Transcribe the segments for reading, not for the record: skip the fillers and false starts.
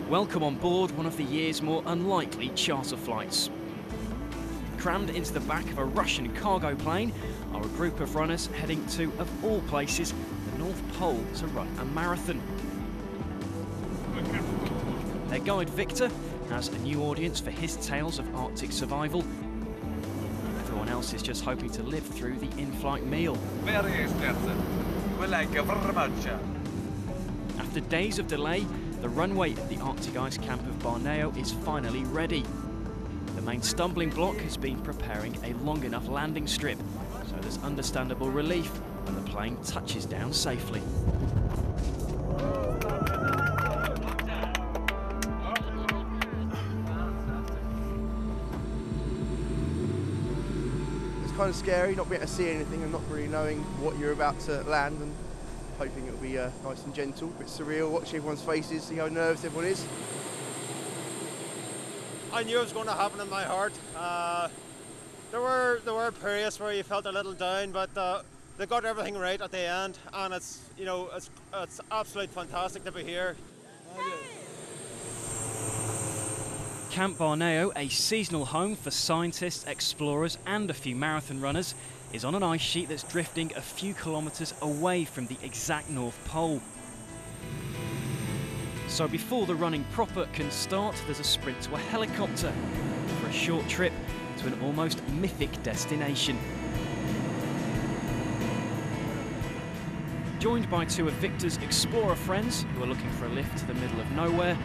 Welcome on board one of the year's more unlikely charter flights. Crammed into the back of a Russian cargo plane are a group of runners heading to, of all places, the North Pole to run a marathon. Their guide Victor has a new audience for his tales of Arctic survival. Everyone else is just hoping to live through the in-flight meal. After days of delay, the runway at the Arctic ice camp of BARNEO is finally ready. The main stumbling block has been preparing a long enough landing strip, so there's understandable relief when the plane touches down safely. It's kind of scary not being able to see anything and not really knowing what you're about to land, and hoping it'll be nice and gentle, a bit surreal, watching everyone's faces, see how nervous everyone is. I knew it was going to happen in my heart. There were periods where you felt a little down, but they got everything right at the end, and it's absolutely fantastic to be here. Camp BARNEO, a seasonal home for scientists, explorers and a few marathon runners, is on an ice sheet that's drifting a few kilometres away from the exact North Pole. So before the running proper can start, there's a sprint to a helicopter for a short trip to an almost mythic destination. Joined by two of Victor's explorer friends who are looking for a lift to the middle of nowhere,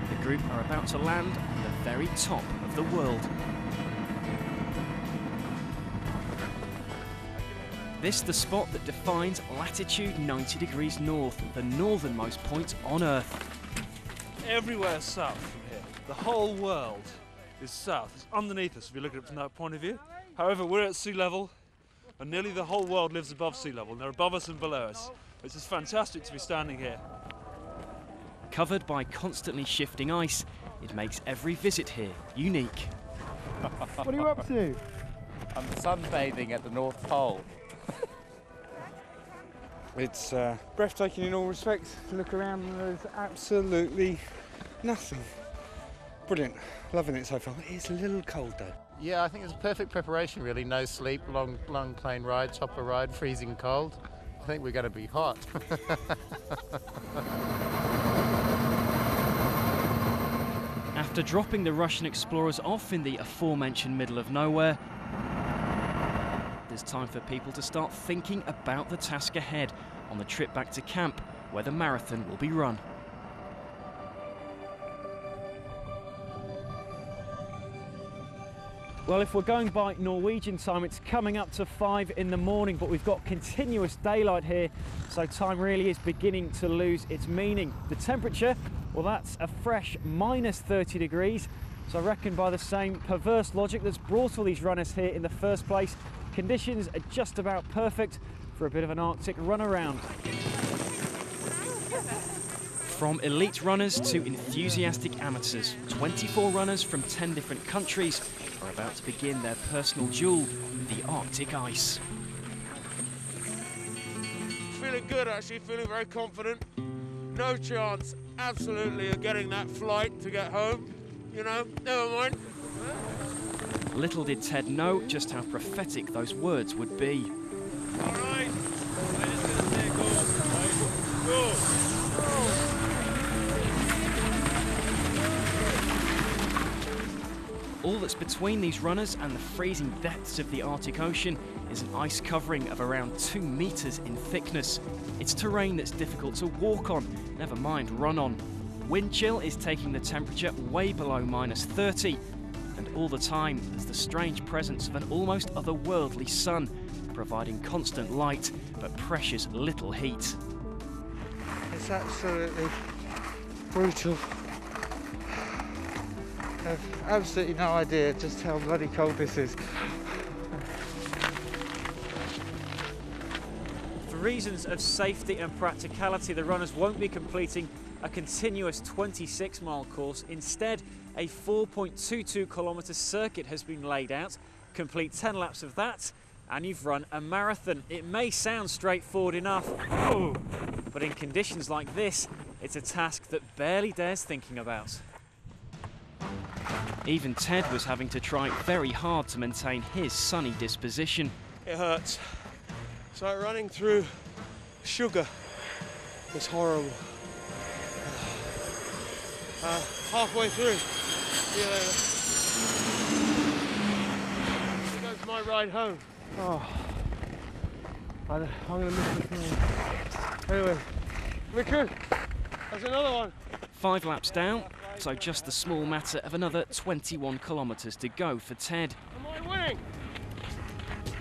the group are about to land on the very top of the world. This the spot that defines latitude 90 degrees north, the northernmost point on Earth. Everywhere is south from here. The whole world is south. It's underneath us if you look at it from that point of view. However, we're at sea level and nearly the whole world lives above sea level. And they're above us and below us. It's just fantastic to be standing here. Covered by constantly shifting ice, it makes every visit here unique. What are you up to? I'm sunbathing at the North Pole. It's breathtaking in all respects. Look around and there's absolutely nothing. Brilliant. Loving it so far. It's a little cold though. Yeah, I think it's a perfect preparation really. No sleep, long plane ride, chopper ride, freezing cold. I think we're going to be hot. After dropping the Russian explorers off in the aforementioned middle of nowhere, there's time for people to start thinking about the task ahead on the trip back to camp where the marathon will be run. Well, if we're going by Norwegian time, it's coming up to 5 in the morning, but we've got continuous daylight here, so time really is beginning to lose its meaning. The temperature, well, that's a fresh -30 degrees, so I reckon by the same perverse logic that's brought all these runners here in the first place, conditions are just about perfect for a bit of an Arctic run around. From elite runners to enthusiastic amateurs, 24 runners from 10 different countries are about to begin their personal duel with the Arctic ice. Feeling good actually, feeling very confident. No chance, absolutely, of getting that flight to get home. You know, never mind. Little did Ted know just how prophetic those words would be. All right, I'm just going to say go, right? Go. All that's between these runners and the freezing depths of the Arctic Ocean is an ice covering of around 2 meters in thickness. It's terrain that's difficult to walk on, never mind run on. Wind chill is taking the temperature way below -30, and all the time there's the strange presence of an almost otherworldly sun, providing constant light but precious little heat. It's absolutely brutal. I have absolutely no idea just how bloody cold this is. For reasons of safety and practicality, the runners won't be completing a continuous 26-mile course. Instead, a 4.22 kilometre circuit has been laid out. Complete 10 laps of that and you've run a marathon. It may sound straightforward enough, but in conditions like this, It's a task that barely dares thinking about. Even Ted was having to try very hard to maintain his sunny disposition. It hurts. It's like running through sugar. It's horrible. Halfway through. See you later. Here goes my ride home. Oh, I'm gonna miss this thing. Anyway, we're good. There's another one. 5 laps down, so just the small matter of another 21 kilometres to go for Ted. Am I winning?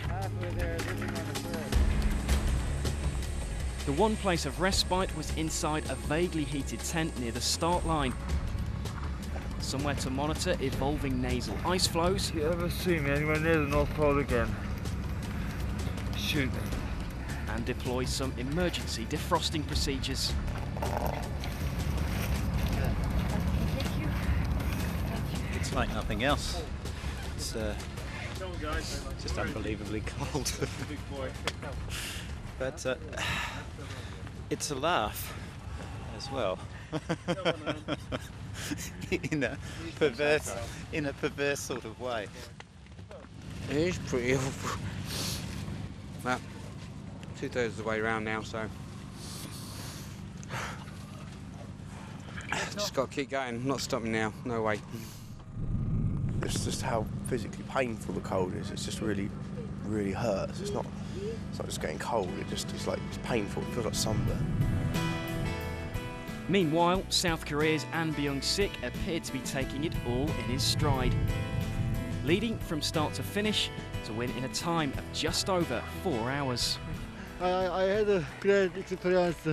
Halfway there, The one place of respite was inside a vaguely heated tent near the start line. Somewhere to monitor evolving nasal ice flows. If you ever see me anywhere near the North Pole again, shoot. And deploy some emergency defrosting procedures. It's like nothing else. It's just unbelievably cold. But it's a laugh as well. in a perverse sort of way. It is pretty awful. Well, 2/3 of the way around now, so just got to keep going. Not stopping now. No way. It's just how physically painful the cold is. It's just really, really hurts. It's not just getting cold. It's painful. It feels like sunburn. Meanwhile, South Korea's An Byung-sik appeared to be taking it all in his stride, leading from start to finish to win in a time of just over 4 hours. I had a great experience.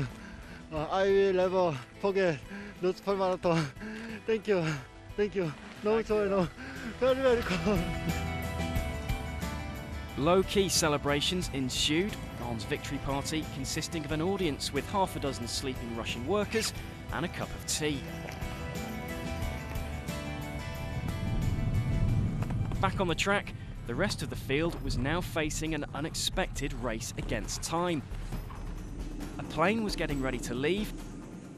I will never forget this full marathon. Thank you. No, sorry, no. Very, very cold. Low-key celebrations ensued. On's victory party consisting of an audience with half a dozen sleeping Russian workers and a cup of tea. Back on the track, the rest of the field was now facing an unexpected race against time. A plane was getting ready to leave,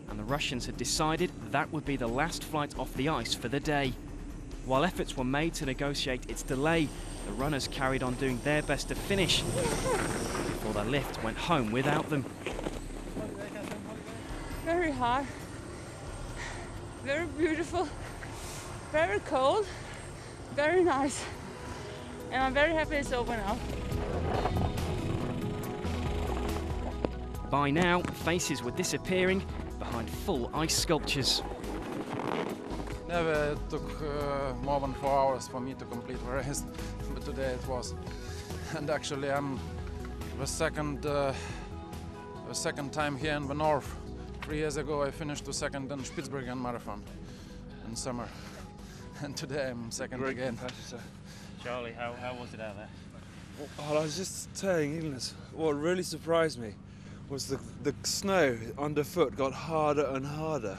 and the Russians had decided that would be the last flight off the ice for the day. While efforts were made to negotiate its delay, the runners carried on doing their best to finish before the lift went home without them. Very hot, very beautiful, very cold, very nice, and I'm very happy it's over now. By now, faces were disappearing behind full ice sculptures. Never took more than 4 hours for me to complete the race, but today it was. And actually I'm the second time here in the north. 3 years ago I finished the second in Spitsbergen marathon in summer. And today I'm second again. Charlie, how was it out there? Well, I was just telling Ignas, what really surprised me was the snow underfoot got harder and harder.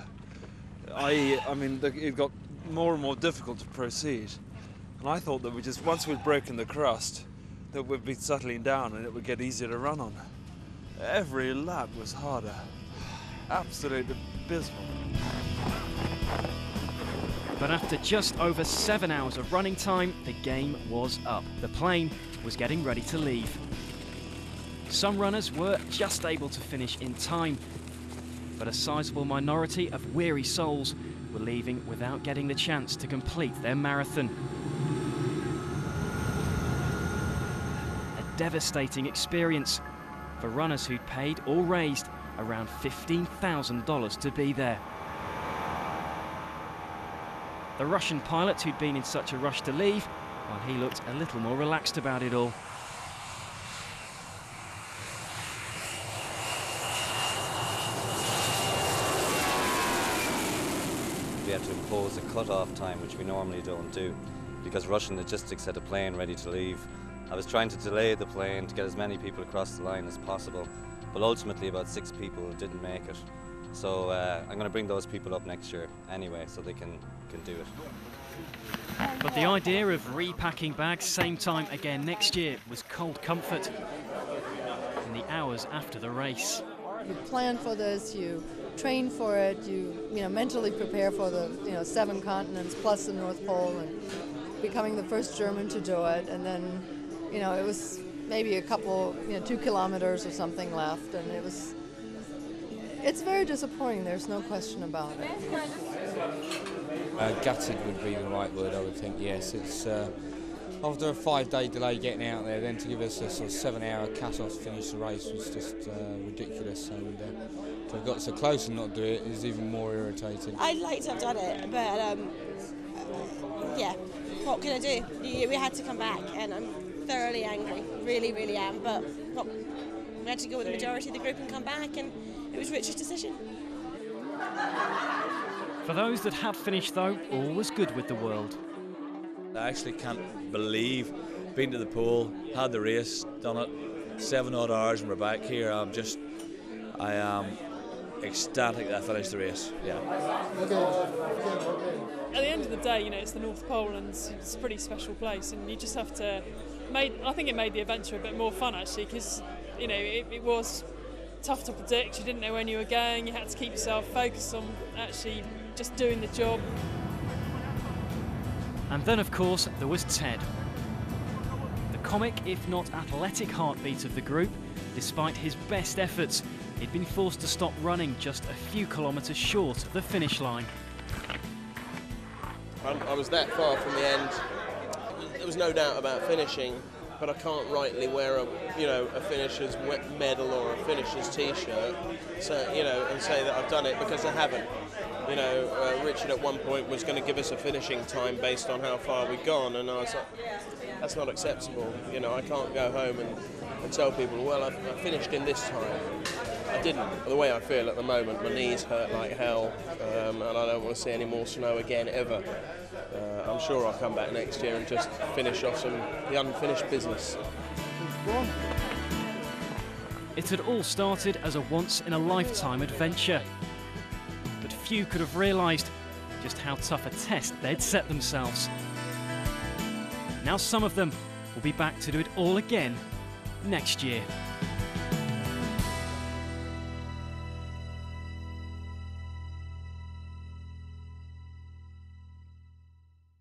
I mean, it got more and more difficult to proceed. And I thought that once we'd broken the crust, that we'd be settling down and it would get easier to run on. Every lap was harder. Absolutely abysmal. But after just over 7 hours of running time, the game was up. The plane was getting ready to leave. Some runners were just able to finish in time, but a sizable minority of weary souls were leaving without getting the chance to complete their marathon. A devastating experience for runners who'd paid or raised around $15,000 to be there. The Russian pilot who'd been in such a rush to leave, while he looked a little more relaxed about it all. We had to impose a cut-off time, which we normally don't do, because Russian logistics had a plane ready to leave. I was trying to delay the plane to get as many people across the line as possible, but ultimately about 6 people didn't make it. So I'm going to bring those people up next year anyway, so they can do it. But the idea of repacking bags same time again next year was cold comfort in the hours after the race. You plan for this, you train for it, you mentally prepare for the 7 continents plus the North Pole, and becoming the first German to do it. And then it was maybe a couple 2 kilometers or something left, and it's very disappointing, there's no question about it. Gutted would be the right word, I would think. Yes, it's after a 5-day delay getting out there, then to give us a sort of 7-hour cut-off to finish the race was just ridiculous, and to have got so close and not do it is even more irritating. I'd like to have done it, but yeah, what can I do? We had to come back, and I'm thoroughly angry, really, really am, but we had to go with the majority of the group and come back, and it was Richard's decision. For those that have finished though, all was good with the world. I actually can't believe being to the pool, had the race, done it 7 odd hours, and we're back here. I am ecstatic that I finished the race. Yeah. At the end of the day, it's the North Pole, and it's a pretty special place, and you just have to. I think it made the adventure a bit more fun actually, because it was tough to predict. You didn't know when you were going. You had to keep yourself focused on actually just doing the job. And then, of course, there was Ted. The comic, if not athletic heartbeat of the group, despite his best efforts, he'd been forced to stop running just a few kilometres short of the finish line. I was that far from the end. There was no doubt about finishing, but I can't rightly wear a finisher's medal or a finisher's T-shirt, so and say that I've done it, because I haven't. Richard at one point was going to give us a finishing time based on how far we'd gone, and I was like, that's not acceptable. I can't go home and tell people, well, I finished in this time. I didn't. The way I feel at the moment, my knees hurt like hell, and I don't want to see any more snow again ever. I'm sure I'll come back next year and just finish off the unfinished business. It had all started as a once-in-a-lifetime adventure. But few could have realised just how tough a test they'd set themselves. Now some of them will be back to do it all again next year.